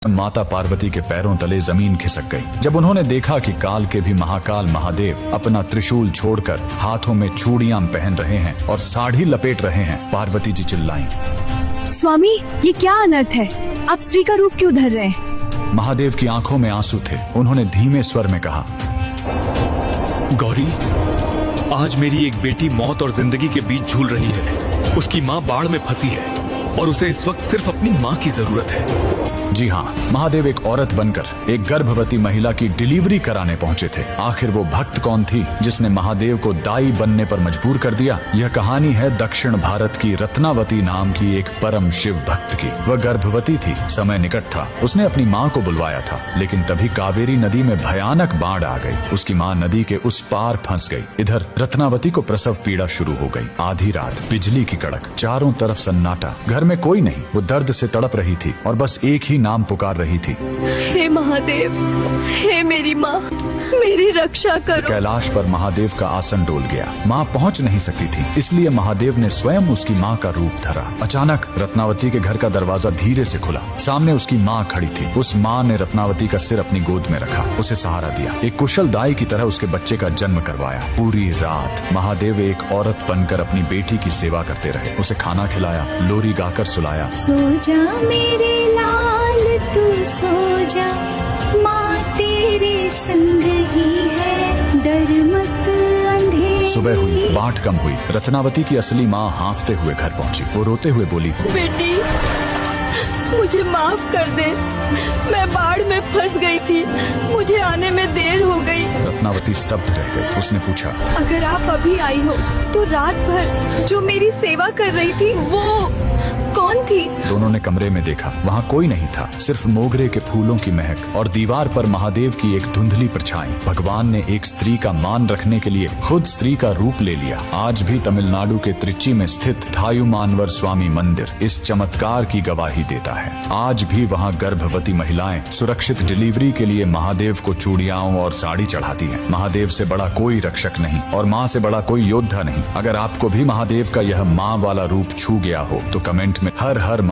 माता पार्वती के पैरों तले जमीन खिसक गई जब उन्होंने देखा कि काल के भी महाकाल महादेव अपना त्रिशूल छोड़कर हाथों में चूड़ियां पहन रहे हैं और साड़ी लपेट रहे हैं। पार्वती जी चिल्लाईं, स्वामी ये क्या अनर्थ है, आप स्त्री का रूप क्यों धर रहे हैं? महादेव की आंखों में आंसू थे। उन्होंने धीमे स्वर में कहा, गौरी, आज मेरी एक बेटी मौत और जिंदगी के बीच झूल रही है। उसकी माँ बाढ़ में फंसी है और उसे इस वक्त सिर्फ अपनी माँ की जरूरत है। जी हाँ, महादेव एक औरत बनकर एक गर्भवती महिला की डिलीवरी कराने पहुंचे थे। आखिर वो भक्त कौन थी जिसने महादेव को दाई बनने पर मजबूर कर दिया? यह कहानी है दक्षिण भारत की रत्नावती नाम की एक परम शिव भक्त की। वह गर्भवती थी, समय निकट था। उसने अपनी माँ को बुलवाया था, लेकिन तभी कावेरी नदी में भयानक बाढ़ आ गई। उसकी माँ नदी के उस पार फंस गई। इधर रत्नावती को प्रसव पीड़ा शुरू हो गई। आधी रात, बिजली की कड़क, चारों तरफ सन्नाटा, घर में कोई नहीं। वो दर्द से तड़प रही थी और बस एक ही नाम पुकार रही थी, हे महादेव, हे मेरी माँ, मेरी रक्षा करो। कैलाश पर महादेव का आसन डोल गया। माँ पहुँच नहीं सकती थी, इसलिए महादेव ने स्वयं उसकी माँ का रूप धरा। अचानक रत्नावती के घर का दरवाजा धीरे से खुला। सामने उसकी माँ खड़ी थी। उस माँ ने रत्नावती का सिर अपनी गोद में रखा, उसे सहारा दिया, एक कुशल दाई की तरह उसके बच्चे का जन्म करवाया। पूरी रात महादेव एक औरत बनकर अपनी बेटी की सेवा करते रहे। उसे खाना खिलाया, लोरी गाकर सुलाया। सो जा मेरे लाल तू सो जा, माँ तेरे संग ही है, डर मत अंधेरे। सुबह हुई, बाट कम हुई। रत्नावती की असली माँ हाँफते हुए घर पहुंची। वो रोते हुए बोली, बेटी, मुझे माफ कर दे, मैं बाढ़ में फंस गई थी, मुझे आने में देर हो गई। रत्नावती स्तब्ध रह गई। उसने पूछा, अगर आप अभी आई हो तो रात भर जो मेरी सेवा कर रही थी वो कौन थी? दोनों ने कमरे में देखा, वहाँ कोई नहीं था, सिर्फ मोगरे के फूलों की महक और दीवार पर महादेव की एक धुंधली परछाई। भगवान ने एक स्त्री का मान रखने के लिए खुद स्त्री का रूप ले लिया। आज भी तमिलनाडु के त्रिची में स्थित थायुमानवर स्वामी मंदिर इस चमत्कार की गवाही देता है। आज भी वहाँ गर्भवती महिलाएं सुरक्षित डिलीवरी के लिए महादेव को चूड़ियाओं और साड़ी चढ़ाती हैं। महादेव से बड़ा कोई रक्षक नहीं और माँ से बड़ा कोई योद्धा नहीं। अगर आपको भी महादेव का यह माँ वाला रूप छू गया हो तो कमेंट में हर हर